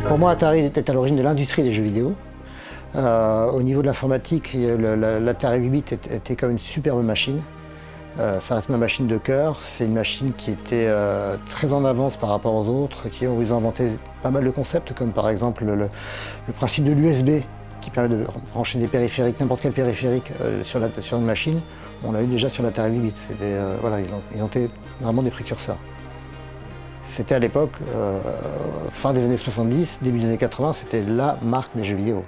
Pour moi, Atari était à l'origine de l'industrie des jeux vidéo. Au niveau de l'informatique, l'Atari 8 bits était comme une superbe machine. Ça reste ma machine de cœur. C'est une machine qui était très en avance par rapport aux autres, ils ont inventé pas mal de concepts, comme par exemple le principe de l'USB, qui permet de brancher des périphériques, n'importe quel périphérique sur une machine. On l'a eu déjà sur l'Atari 8 bits. Voilà, ils ont été vraiment des précurseurs. C'était à l'époque, fin des années 70, début des années 80, c'était la marque des jeux vidéo.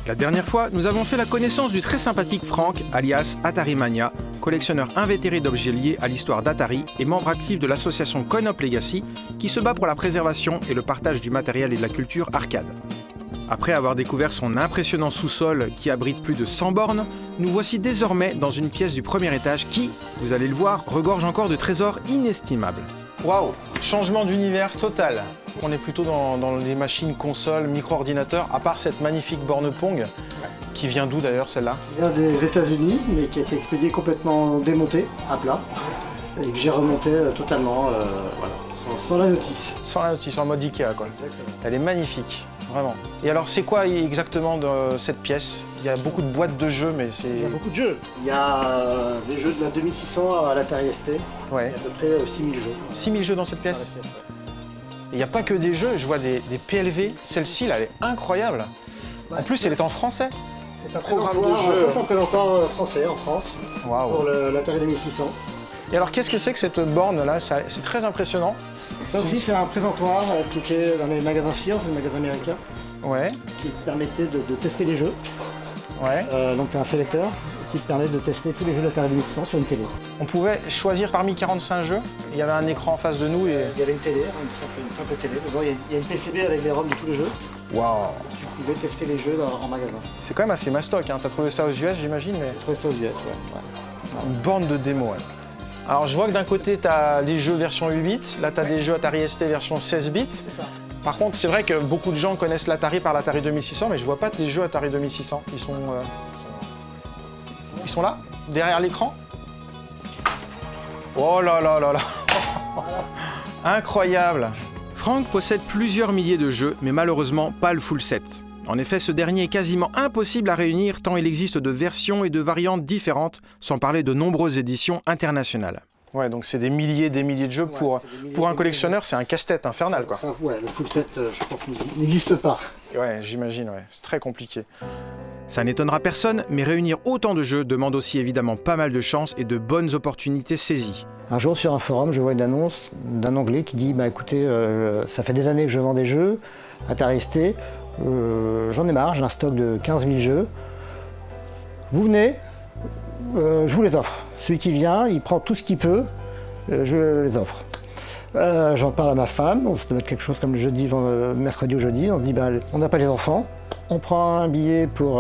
La dernière fois, nous avons fait la connaissance du très sympathique Franck, alias Atari Mania, collectionneur invétéré d'objets liés à l'histoire d'Atari et membre actif de l'association Coin-Op Legacy, qui se bat pour la préservation et le partage du matériel et de la culture arcade. Après avoir découvert son impressionnant sous-sol qui abrite plus de 100 bornes, nous voici désormais dans une pièce du premier étage qui, vous allez le voir, regorge encore de trésors inestimables. Waouh, changement d'univers total. On est plutôt dans les machines, consoles, micro-ordinateurs, à part cette magnifique borne Pong, qui vient d'où d'ailleurs celle-là? Il vient des États-Unis, mais qui a été expédiée complètement démontée, à plat, et que j'ai remonté totalement, voilà, sans la notice. Sans la notice, en mode Ikea quoi. Exactement. Elle est magnifique, vraiment. Et alors c'est quoi exactement de cette pièce? Il y a beaucoup de boîtes de jeux, mais c'est... Il y a beaucoup de jeux. Il y a des jeux de la 2600 à l'Atari ST, Ouais. il y a à peu près 6000 jeux. 6000 jeux dans cette Dans la pièce? pièce, ouais. Il n'y a pas que des jeux, je vois des PLV. Celle-ci, là, elle est incroyable. Ouais. En plus, elle est en français. C'est un Programme présentoir, de jeu. ça c'est un présentoir français en France, pour Waouh. l'Atari 2600. Et alors, qu'est-ce que c'est que cette borne-là? C'est très impressionnant. Ça aussi c'est un présentoir appliqué dans les magasins Sears, les magasins américains, Ouais, qui te permettait de tester les jeux. ouais. Donc tu as un sélecteur qui te permet de tester tous les jeux de l'Atari 2600 sur une télé. On pouvait choisir parmi 45 jeux. Il y avait un écran en face de nous et... Il y avait une télé, une simple télé. Dedans, il y a une PCB avec les ROM de tous les jeux. Waouh. Tu pouvais tester les jeux en magasin. C'est quand même assez mastoc, hein. T'as trouvé ça aux US, j'imagine, mais... J'ai trouvé ça aux US, ouais. Une borne de démo, ouais. Alors, je vois que d'un côté, t'as les jeux version 8 bits. Là, t'as des jeux Atari ST version 16 bits. C'est ça. Par contre, c'est vrai que beaucoup de gens connaissent l'Atari par l'Atari 2600, mais je vois pas les jeux Atari 2600. Ils sont là, derrière l'écran. Oh là là là là. Incroyable. Franck possède plusieurs milliers de jeux, mais malheureusement pas le full set. En effet, ce dernier est quasiment impossible à réunir tant il existe de versions et de variantes différentes, sans parler de nombreuses éditions internationales. Ouais, donc c'est des milliers de jeux. Pour un collectionneur, c'est un casse-tête infernal, quoi. Ça, ouais, le full set, je pense, n'existe pas. Ouais, j'imagine, ouais. C'est très compliqué. Ça n'étonnera personne, mais réunir autant de jeux demande aussi évidemment pas mal de chance et de bonnes opportunités saisies. Un jour sur un forum, je vois une annonce d'un Anglais qui dit bah écoutez, ça fait des années que je vends des jeux, Atari ST, j'en ai marre, j'ai un stock de 15 000 jeux. Vous venez, je vous les offre. Celui qui vient, il prend tout ce qu'il peut, je les offre. J'en parle à ma femme, on se doit être quelque chose comme le jeudi, mercredi ou jeudi, on se dit bah on n'a pas les enfants, on prend un billet pour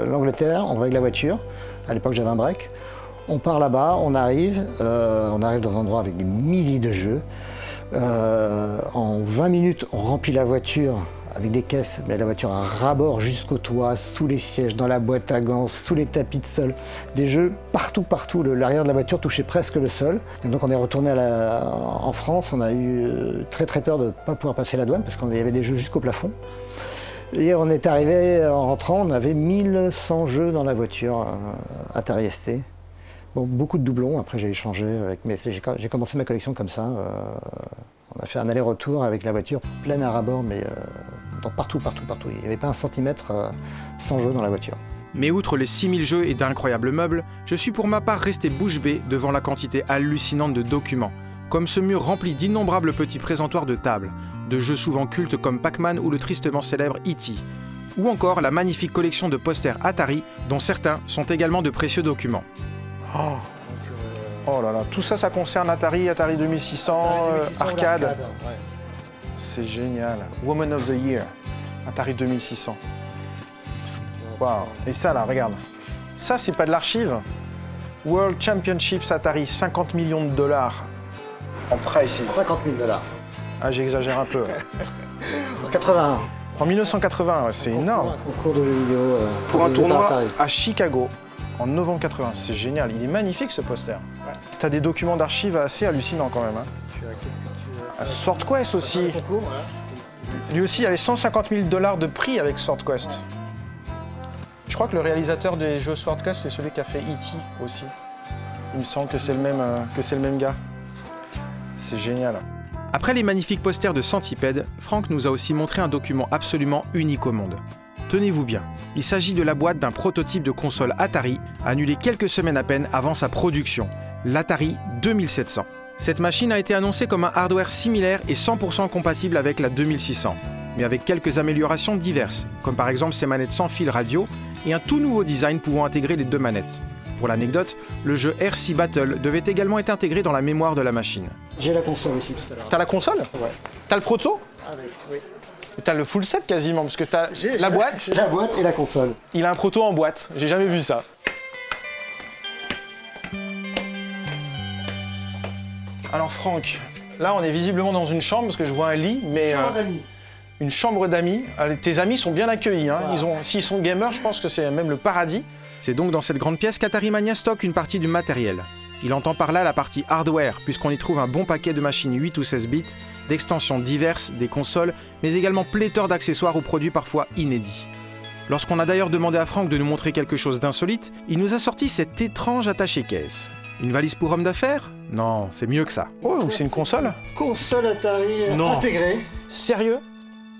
l'Angleterre, on va avec la voiture, à l'époque j'avais un break, on part là-bas, on arrive dans un endroit avec des milliers de jeux, en 20 minutes on remplit la voiture avec des caisses, mais la voiture à ras-bord jusqu'au toit, sous les sièges, dans la boîte à gants, sous les tapis de sol, des jeux partout, l'arrière de la voiture touchait presque le sol. Et donc on est retourné en France, on a eu très peur de ne pas pouvoir passer la douane parce qu'il y avait des jeux jusqu'au plafond. Et on est arrivé, en rentrant, on avait 1100 jeux dans la voiture Atari ST. Bon, beaucoup de doublons, après j'ai échangé, j'ai commencé ma collection comme ça. On a fait un aller-retour avec la voiture pleine à ras-bord, mais partout. Il n'y avait pas un centimètre sans jeu dans la voiture. Mais outre les 6000 jeux et d'incroyables meubles, je suis pour ma part resté bouche bée devant la quantité hallucinante de documents, comme ce mur rempli d'innombrables petits présentoirs de tables, de jeux souvent cultes comme Pac-Man ou le tristement célèbre E.T., ou encore la magnifique collection de posters Atari, dont certains sont également de précieux documents. Oh. Oh là là, tout ça, ça concerne Atari 2600, arcade. Ouais. C'est génial. Woman of the Year, Atari 2600. Waouh. Et ça là, regarde. Ça, c'est pas de l'archive. World Championships Atari, 50 millions de dollars en prices. 50 000 $. Ah, j'exagère un peu. En 81. En 1980, ouais, c'est énorme. Un concours de jeux vidéo Pour un organisé par tournoi Atari. à Chicago, en novembre 80. C'est génial. Il est magnifique ce poster. Ouais. T'as des documents d'archives assez hallucinants quand même. Hein. Qu'est-ce que tu veux Ah, Sword Quest aussi. Le concours, voilà. Lui aussi, il avait 150 000 $ de prix avec Sword Quest. Je crois que le réalisateur des jeux Sword Quest, c'est celui qui a fait E.T. aussi. Il me semble que c'est le même gars. C'est génial. Après les magnifiques posters de Centipede, Franck nous a aussi montré un document absolument unique au monde. Tenez-vous bien, il s'agit de la boîte d'un prototype de console Atari, annulé quelques semaines à peine avant sa production, l'Atari 2700. Cette machine a été annoncée comme un hardware similaire et 100% compatible avec la 2600, mais avec quelques améliorations diverses, comme par exemple ses manettes sans fil radio et un tout nouveau design pouvant intégrer les deux manettes. Pour l'anecdote, le jeu RC Battle devait également être intégré dans la mémoire de la machine. J'ai la console aussi tout à l'heure. T'as la console? Ouais. T'as le proto? Oui. T'as le full set quasiment, parce que t'as la boîte, C'est la boîte et la console. il a un proto en boîte. J'ai jamais vu ça. Alors Franck, là on est visiblement dans une chambre, parce que je vois un lit, mais une chambre d'amis. Tes amis sont bien accueillis. Hein. Voilà. S'ils sont gamers, je pense que c'est même le paradis. C'est donc dans cette grande pièce qu'Atari Mania stocke une partie du matériel. Il entend par là la partie hardware, puisqu'on y trouve un bon paquet de machines 8 ou 16 bits, d'extensions diverses, des consoles, mais également pléthore d'accessoires ou produits parfois inédits. Lorsqu'on a d'ailleurs demandé à Franck de nous montrer quelque chose d'insolite, il nous a sorti cette étrange attaché-caisse. Une valise pour homme d'affaires? Non, c'est mieux que ça. Oh, c'est une console? Console Atari Non. intégrée. Sérieux?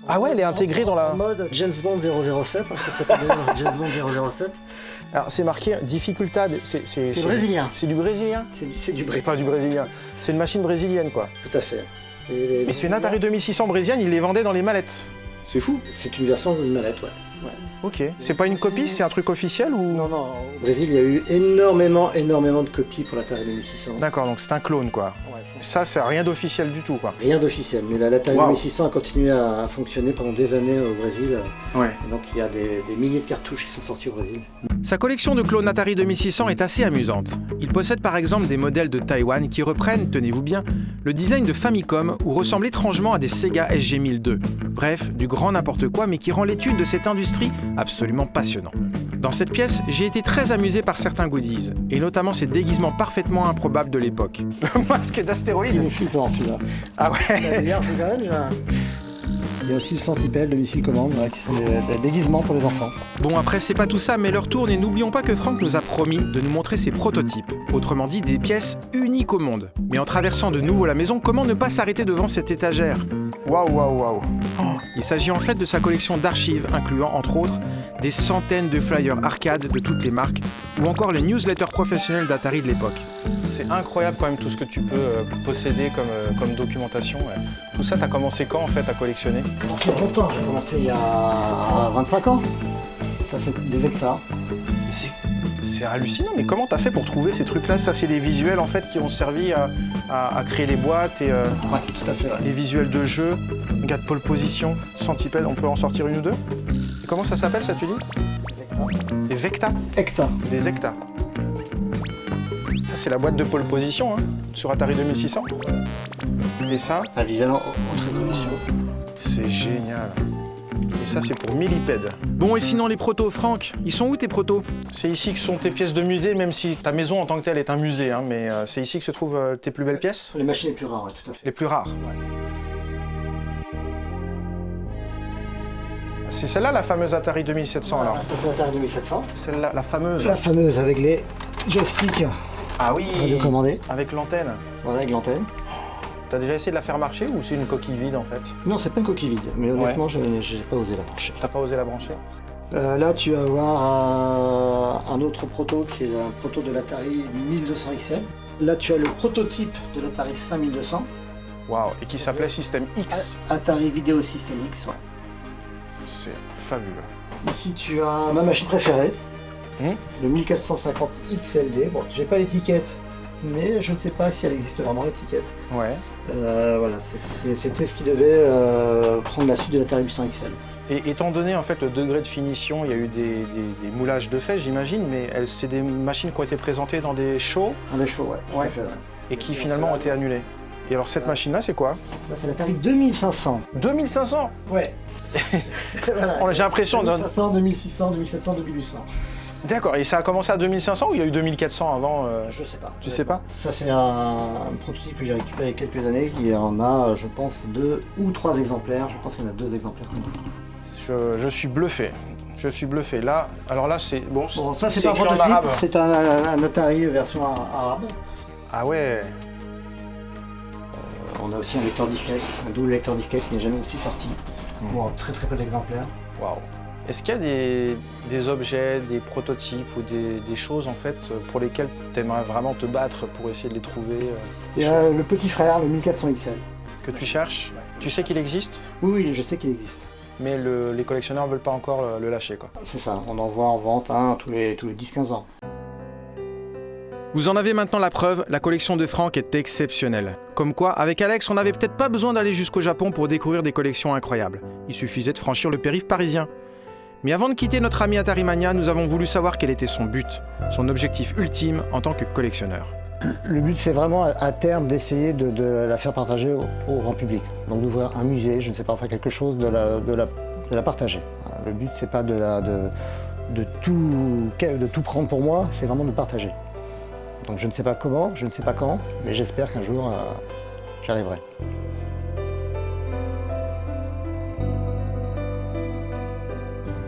Ah ouais, elle est intégrée dans la... En mode James Bond 007, parce que ça s'appelle James Bond 007. Alors c'est marqué difficultad, c'est brésilien. C'est du brésilien? C'est du Brésil. Enfin du brésilien. C'est une machine brésilienne quoi. Tout à fait. Mais c'est une Atari 2600 brésilienne, ils les vendaient dans les mallettes. C'est fou. C'est une version d'une mallette, ouais. Ok. C'est pas une copie, c'est un truc officiel ou... Non, au Brésil, il y a eu énormément de copies pour l'Atari 2600. D'accord, donc c'est un clone quoi. Ouais, Ça, c'est rien d'officiel du tout quoi. rien d'officiel, mais l'Atari Wow. 2600 a continué à fonctionner pendant des années au Brésil. Ouais. Et donc il y a des milliers de cartouches qui sont sorties au Brésil. Sa collection de clones Atari 2600 est assez amusante. Il possède par exemple des modèles de Taïwan qui reprennent, tenez-vous bien, le design de Famicom ou ressemblent étrangement à des Sega SG-1002. Bref, du grand n'importe quoi mais qui rend l'étude de cette industrie absolument passionnant. Dans cette pièce, j'ai été très amusé par certains goodies, et notamment ces déguisements parfaitement improbables de l'époque. Le masque Il d'astéroïde? est flippant celui-là. Ah ouais. Regarde, c'est quand même, il y a aussi le Centipede, le missile commande, qui sont des déguisements pour les enfants. Bon après c'est pas tout ça, mais l'heure tourne et n'oublions pas que Franck nous a promis de nous montrer ses prototypes, autrement dit des pièces uniques au monde. Mais en traversant de nouveau la maison, comment ne pas s'arrêter devant cette étagère? Waouh waouh waouh. Il s'agit en fait de sa collection d'archives, incluant entre autres des centaines de flyers arcade de toutes les marques, ou encore les newsletters professionnels d'Atari de l'époque. C'est incroyable quand même tout ce que tu peux posséder comme documentation. Ouais. Tout ça, t'as commencé quand en fait à collectionner? J'ai commencé il y a longtemps, j'ai commencé il y a 25 ans. Ça c'est des hectares. C'est hallucinant, mais comment t'as fait pour trouver ces trucs-là? Ça, c'est des visuels en fait qui ont servi à créer les boîtes et Ouais, tout à fait. Ouais. les visuels de jeu. Regarde, pole position, Centipede, on peut en sortir une ou deux? Et comment ça s'appelle ça, tu dis? Des Vecta? Hectares. Des Hecta. Ça, c'est la boîte de pole position hein, sur Atari 2600. Et ça, Un visuel en haute résolution. c'est génial. Et ça, c'est pour millipèdes. Bon, et sinon, les protos, Franck, ils sont où tes protos? C'est ici que sont tes pièces de musée, même si ta maison en tant que telle est un musée, hein, mais c'est ici que se trouvent tes plus belles pièces? Ce sont les machines les plus rares, ouais, tout à fait. Les plus rares. Ouais. C'est celle-là, la fameuse Atari 2700, alors? Ça c'est l'Atari 2700. Celle-là, la fameuse? La fameuse avec les joysticks Ah oui! radiocommandés. Avec l'antenne. Voilà, avec l'antenne. T'as déjà essayé de la faire marcher ou c'est une coquille vide, en fait? Non, c'est pas une coquille vide, mais honnêtement, je n'ai pas osé la brancher. T'as pas osé la brancher? Là, tu vas avoir un autre proto qui est un proto de l'Atari 1200 XL. Là, tu as le prototype de l'Atari 5200. Waouh! Et qui s'appelait System X. Atari Video System X, ouais. C'est fabuleux. Ici, tu as ma machine préférée, Hmm. le 1450 XLD. Bon, j'ai pas l'étiquette, mais je ne sais pas si elle existe vraiment, l'étiquette. Ouais. Voilà, c'était ce qui devait prendre la suite de l'Atari 800 XL. Et étant donné en fait le degré de finition, il y a eu des moulages de fait, j'imagine, mais c'est des machines qui ont été présentées dans des shows. Dans des shows, ouais. Tout à fait, ouais. Et qui finalement ont été annulées. Et alors cette machine-là, c'est quoi? C'est l'Atari 2500. 2500? Ouais. Voilà. J'ai l'impression... 2500, 2600, 2700, 2800. D'accord, et ça a commencé à 2500 ou il y a eu 2400 avant Je sais pas. Tu sais pas? Ça c'est un prototype que j'ai récupéré il y a quelques années, qui en a, je pense, 2 ou 3 exemplaires. Je pense qu'il y en a 2 exemplaires. Je suis bluffé. Je suis bluffé. Là, alors là, c'est... Bon, ça c'est pas un prototype, c'est un Atari version arabe. Ah ouais. On a aussi un lecteur disquette, un double lecteur disquette qui n'est jamais aussi sorti. Bon, très peu d'exemplaires. Waouh. Est-ce qu'il y a des objets, des prototypes ou des choses en fait pour lesquelles tu aimerais vraiment te battre pour essayer de les trouver Il y a le petit frère, le 1400 XL. Que tu cherches? Ouais. Tu sais qu'il existe? Oui, je sais qu'il existe. Mais les collectionneurs ne veulent pas encore le lâcher, quoi. C'est ça, on en voit en vente un tous les 10-15 ans. Vous en avez maintenant la preuve, la collection de Franck est exceptionnelle. Comme quoi, avec Alex, on n'avait peut-être pas besoin d'aller jusqu'au Japon pour découvrir des collections incroyables. Il suffisait de franchir le périph' parisien. Mais avant de quitter notre ami Atarimania, nous avons voulu savoir quel était son but, son objectif ultime en tant que collectionneur. Le but, c'est vraiment à terme d'essayer de la faire partager au grand public. Donc d'ouvrir un musée, je ne sais pas, faire quelque chose, de la partager. Le but, c'est pas de tout prendre pour moi, c'est vraiment de partager. Donc je ne sais pas comment, je ne sais pas quand, mais j'espère qu'un jour, j'y arriverai.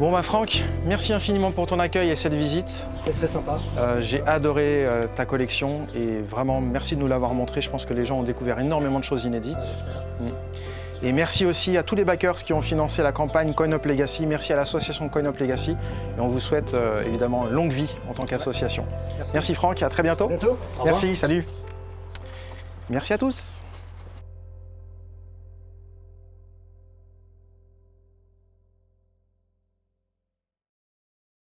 Bon bah Franck, merci infiniment pour ton accueil et cette visite. C'est très sympa. J'ai adoré ta collection et vraiment merci de nous l'avoir montré. Je pense que les gens ont découvert énormément de choses inédites. Et merci aussi à tous les backers qui ont financé la campagne Coin Up Legacy. Merci à l'association Coin Up Legacy. Et on vous souhaite évidemment longue vie en tant qu'association. Merci Franck, à très bientôt. À bientôt. Au revoir. Merci, salut. Merci à tous.